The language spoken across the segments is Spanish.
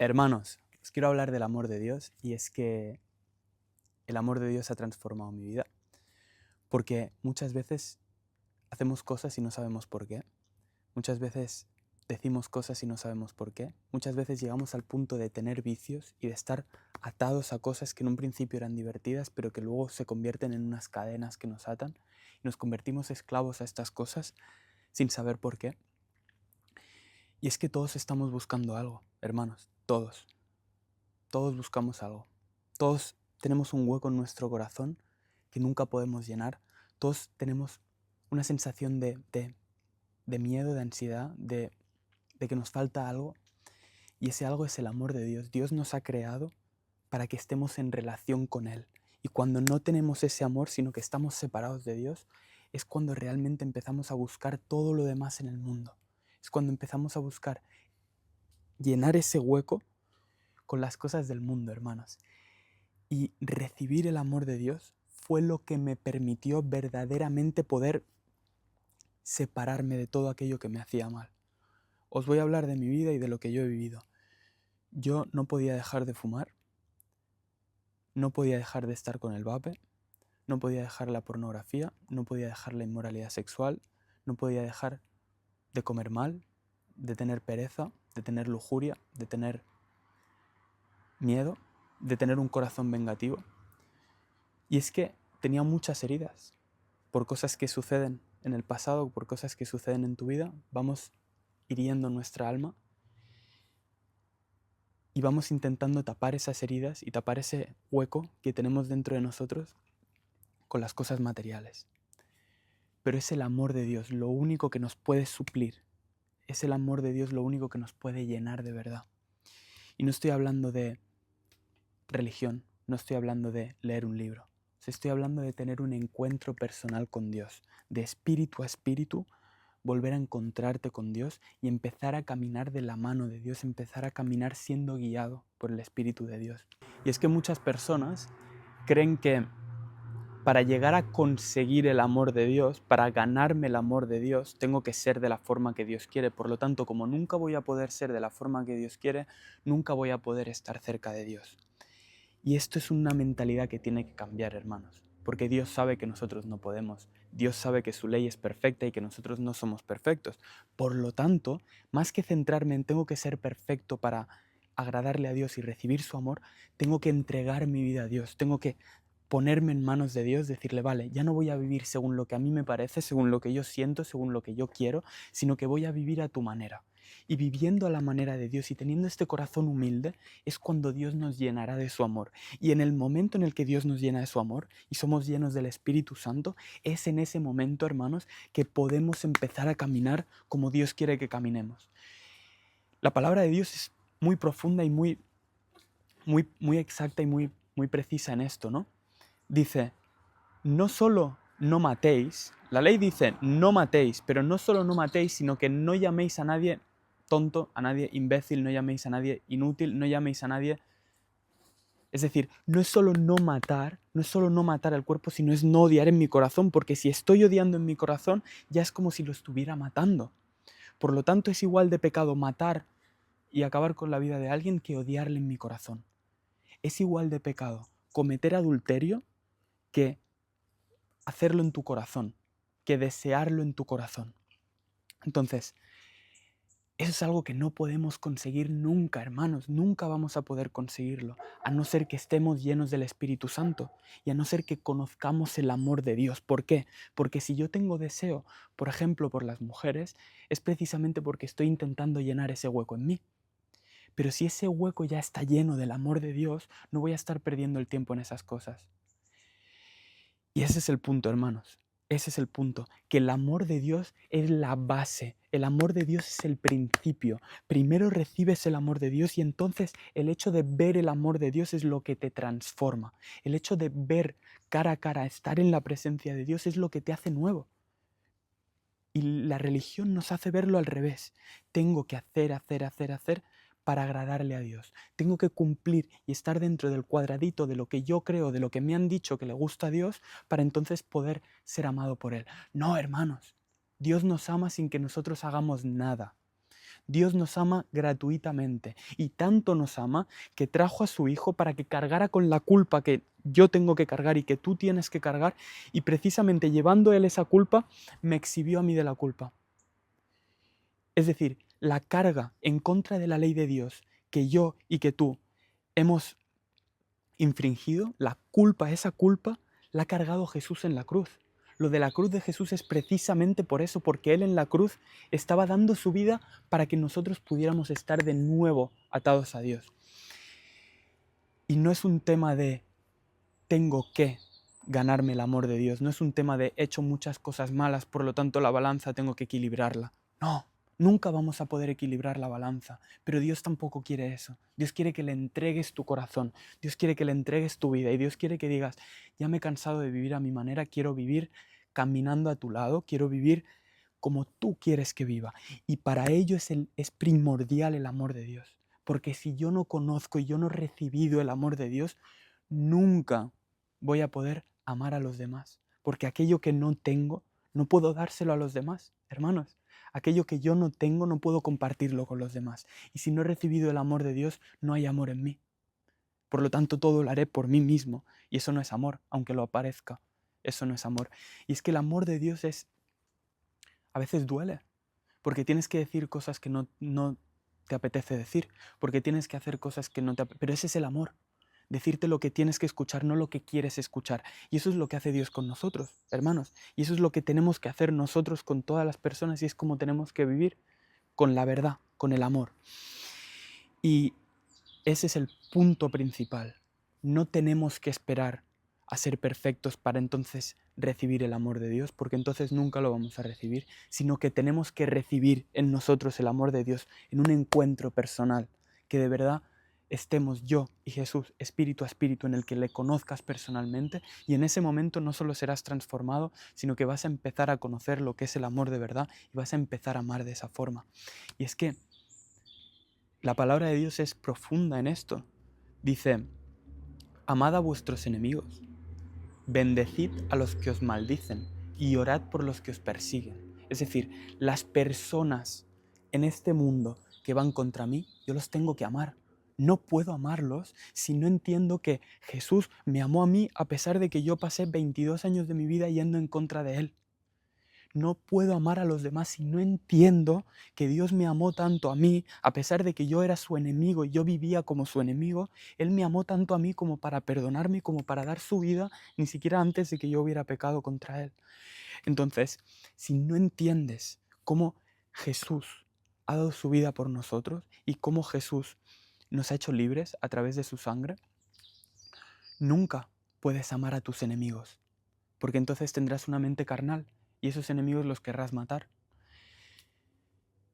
Hermanos, os quiero hablar del amor de Dios y es que el amor de Dios ha transformado mi vida porque muchas veces hacemos cosas y no sabemos por qué. Muchas veces decimos cosas y no sabemos por qué. Muchas veces llegamos al punto de tener vicios y de estar atados a cosas que en un principio eran divertidas pero que luego se convierten en unas cadenas que nos atan y nos convertimos esclavos a estas cosas sin saber por qué. Y es que todos estamos buscando algo, hermanos, todos. Todos buscamos algo. Todos tenemos un hueco en nuestro corazón que nunca podemos llenar. Todos tenemos una sensación de miedo, de ansiedad, de que nos falta algo. Y ese algo es el amor de Dios. Dios nos ha creado para que estemos en relación con Él. Y cuando no tenemos ese amor, sino que estamos separados de Dios, es cuando realmente empezamos a buscar todo lo demás en el mundo. Es cuando empezamos a buscar llenar ese hueco con las cosas del mundo, hermanos. Y recibir el amor de Dios fue lo que me permitió verdaderamente poder separarme de todo aquello que me hacía mal. Os voy a hablar de mi vida y de lo que yo he vivido. Yo no podía dejar de fumar, no podía dejar de estar con el vape, no podía dejar la pornografía, no podía dejar la inmoralidad sexual, no podía dejar de comer mal, de tener pereza, de tener lujuria, de tener miedo, de tener un corazón vengativo. Y es que tenía muchas heridas por cosas que suceden en el pasado, por cosas que suceden en tu vida. Vamos hiriendo nuestra alma y vamos intentando tapar esas heridas y tapar ese hueco que tenemos dentro de nosotros con las cosas materiales. Pero es el amor de Dios lo único que nos puede suplir. Es el amor de Dios lo único que nos puede llenar de verdad. Y no estoy hablando de religión, no estoy hablando de leer un libro. Estoy hablando de tener un encuentro personal con Dios, de espíritu a espíritu, volver a encontrarte con Dios y empezar a caminar de la mano de Dios, empezar a caminar siendo guiado por el Espíritu de Dios. Y es que muchas personas creen que para llegar a conseguir el amor de Dios, para ganarme el amor de Dios, tengo que ser de la forma que Dios quiere. Por lo tanto, como nunca voy a poder ser de la forma que Dios quiere, nunca voy a poder estar cerca de Dios. Y esto es una mentalidad que tiene que cambiar, hermanos, porque Dios sabe que nosotros no podemos. Dios sabe que su ley es perfecta y que nosotros no somos perfectos. Por lo tanto, más que centrarme en tengo que ser perfecto para agradarle a Dios y recibir su amor, tengo que entregar mi vida a Dios, tengo que ponerme en manos de Dios, decirle, vale, ya no voy a vivir según lo que a mí me parece, según lo que yo siento, según lo que yo quiero, sino que voy a vivir a tu manera. Y viviendo a la manera de Dios y teniendo este corazón humilde, es cuando Dios nos llenará de su amor. Y en el momento en el que Dios nos llena de su amor y somos llenos del Espíritu Santo, es en ese momento, hermanos, que podemos empezar a caminar como Dios quiere que caminemos. La palabra de Dios es muy profunda y muy exacta y muy precisa en esto, ¿no? Dice, no solo no matéis, la ley dice no matéis, pero no solo no matéis, sino que no llaméis a nadie tonto, a nadie imbécil, no llaméis a nadie inútil, no llaméis a nadie... Es decir, no es solo no matar, no es solo no matar al cuerpo, sino es no odiar en mi corazón, porque si estoy odiando en mi corazón, ya es como si lo estuviera matando. Por lo tanto, es igual de pecado matar y acabar con la vida de alguien que odiarle en mi corazón. Es igual de pecado cometer adulterio que hacerlo en tu corazón, que desearlo en tu corazón. Entonces, eso es algo que no podemos conseguir nunca, hermanos, nunca vamos a poder conseguirlo, a no ser que estemos llenos del Espíritu Santo y a no ser que conozcamos el amor de Dios. ¿Por qué? Porque si yo tengo deseo, por ejemplo, por las mujeres, es precisamente porque estoy intentando llenar ese hueco en mí. Pero si ese hueco ya está lleno del amor de Dios, no voy a estar perdiendo el tiempo en esas cosas. Y ese es el punto, hermanos. Ese es el punto, que el amor de Dios es la base, el amor de Dios es el principio. Primero recibes el amor de Dios y entonces el hecho de ver el amor de Dios es lo que te transforma. El hecho de ver cara a cara, estar en la presencia de Dios es lo que te hace nuevo. Y la religión nos hace verlo al revés. Tengo que hacer para agradarle a Dios. Tengo que cumplir y estar dentro del cuadradito de lo que yo creo, de lo que me han dicho que le gusta a Dios, para entonces poder ser amado por Él. No, hermanos, Dios nos ama sin que nosotros hagamos nada. Dios nos ama gratuitamente y tanto nos ama que trajo a su Hijo para que cargara con la culpa que yo tengo que cargar y que tú tienes que cargar, y precisamente llevando Él esa culpa, me eximió a mí de la culpa. Es decir, la carga en contra de la ley de Dios que yo y que tú hemos infringido, la culpa, esa culpa, la ha cargado Jesús en la cruz. Lo de la cruz de Jesús es precisamente por eso, porque Él en la cruz estaba dando su vida para que nosotros pudiéramos estar de nuevo atados a Dios. Y no es un tema de tengo que ganarme el amor de Dios, no es un tema de he hecho muchas cosas malas, por lo tanto la balanza tengo que equilibrarla. No, nunca vamos a poder equilibrar la balanza, pero Dios tampoco quiere eso. Dios quiere que le entregues tu corazón, Dios quiere que le entregues tu vida y Dios quiere que digas, ya me he cansado de vivir a mi manera, quiero vivir caminando a tu lado, quiero vivir como tú quieres que viva. Y para ello es primordial el amor de Dios, porque si yo no conozco y yo no he recibido el amor de Dios, nunca voy a poder amar a los demás, porque aquello que no tengo, no puedo dárselo a los demás, hermanos. Aquello que yo no tengo, no puedo compartirlo con los demás. Y si no he recibido el amor de Dios, no hay amor en mí. Por lo tanto, todo lo haré por mí mismo. Y eso no es amor, aunque lo aparezca. Eso no es amor. Y es que el amor de Dios a veces duele, porque tienes que decir cosas que no te apetece decir, porque tienes que hacer cosas que no te apetece. Pero ese es el amor. Decirte lo que tienes que escuchar, no lo que quieres escuchar. Y eso es lo que hace Dios con nosotros, hermanos. Y eso es lo que tenemos que hacer nosotros con todas las personas y es como tenemos que vivir con la verdad, con el amor. Y ese es el punto principal. No tenemos que esperar a ser perfectos para entonces recibir el amor de Dios, porque entonces nunca lo vamos a recibir, sino que tenemos que recibir en nosotros el amor de Dios en un encuentro personal, que de verdad estemos yo y Jesús espíritu a espíritu, en el que le conozcas personalmente, y en ese momento no solo serás transformado, sino que vas a empezar a conocer lo que es el amor de verdad y vas a empezar a amar de esa forma. Y es que la palabra de Dios es profunda en esto. Dice, amad a vuestros enemigos, bendecid a los que os maldicen y orad por los que os persiguen. Es decir, las personas en este mundo que van contra mí, yo los tengo que amar. No puedo amarlos si no entiendo que Jesús me amó a mí a pesar de que yo pasé 22 años de mi vida yendo en contra de Él. No puedo amar a los demás si no entiendo que Dios me amó tanto a mí, a pesar de que yo era su enemigo y yo vivía como su enemigo. Él me amó tanto a mí como para perdonarme, como para dar su vida, ni siquiera antes de que yo hubiera pecado contra Él. Entonces, si no entiendes cómo Jesús ha dado su vida por nosotros y cómo Jesús nos ha hecho libres a través de su sangre, nunca puedes amar a tus enemigos, porque entonces tendrás una mente carnal y esos enemigos los querrás matar.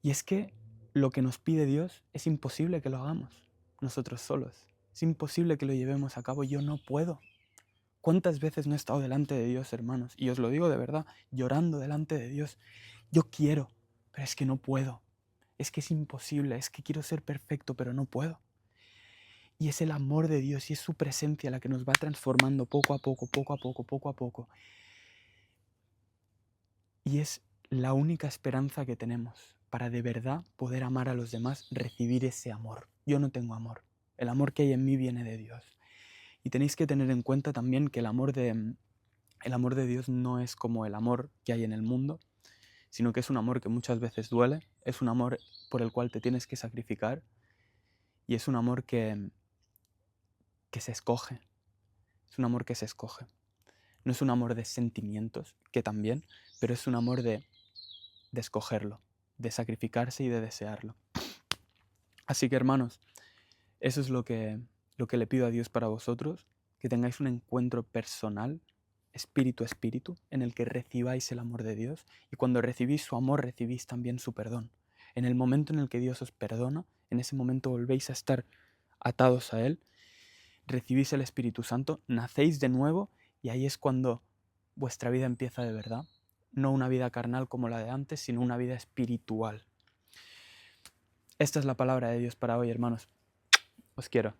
Y es que lo que nos pide Dios es imposible que lo hagamos nosotros solos. Es imposible que lo llevemos a cabo. Yo no puedo. ¿Cuántas veces no he estado delante de Dios, hermanos? Y os lo digo de verdad, llorando delante de Dios. Yo quiero, pero es que no puedo. Es que es imposible, es que quiero ser perfecto, pero no puedo. Y es el amor de Dios y es su presencia la que nos va transformando poco a poco, poco a poco, poco a poco. Y es la única esperanza que tenemos para de verdad poder amar a los demás, recibir ese amor. Yo no tengo amor. El amor que hay en mí viene de Dios. Y tenéis que tener en cuenta también que el amor de Dios no es como el amor que hay en el mundo, sino que es un amor que muchas veces duele, es un amor por el cual te tienes que sacrificar y es un amor que se escoge. Es un amor que se escoge. No es un amor de sentimientos, que también, pero es un amor de escogerlo, de sacrificarse y de desearlo. Así que, hermanos, eso es lo que le pido a Dios para vosotros, que tengáis un encuentro personal, espíritu a espíritu, en el que recibáis el amor de Dios, y cuando recibís su amor, recibís también su perdón. En el momento en el que Dios os perdona, en ese momento volvéis a estar atados a Él, recibís el Espíritu Santo, nacéis de nuevo, y ahí es cuando vuestra vida empieza de verdad. No una vida carnal como la de antes, sino una vida espiritual. Esta es la palabra de Dios para hoy, hermanos. Os quiero.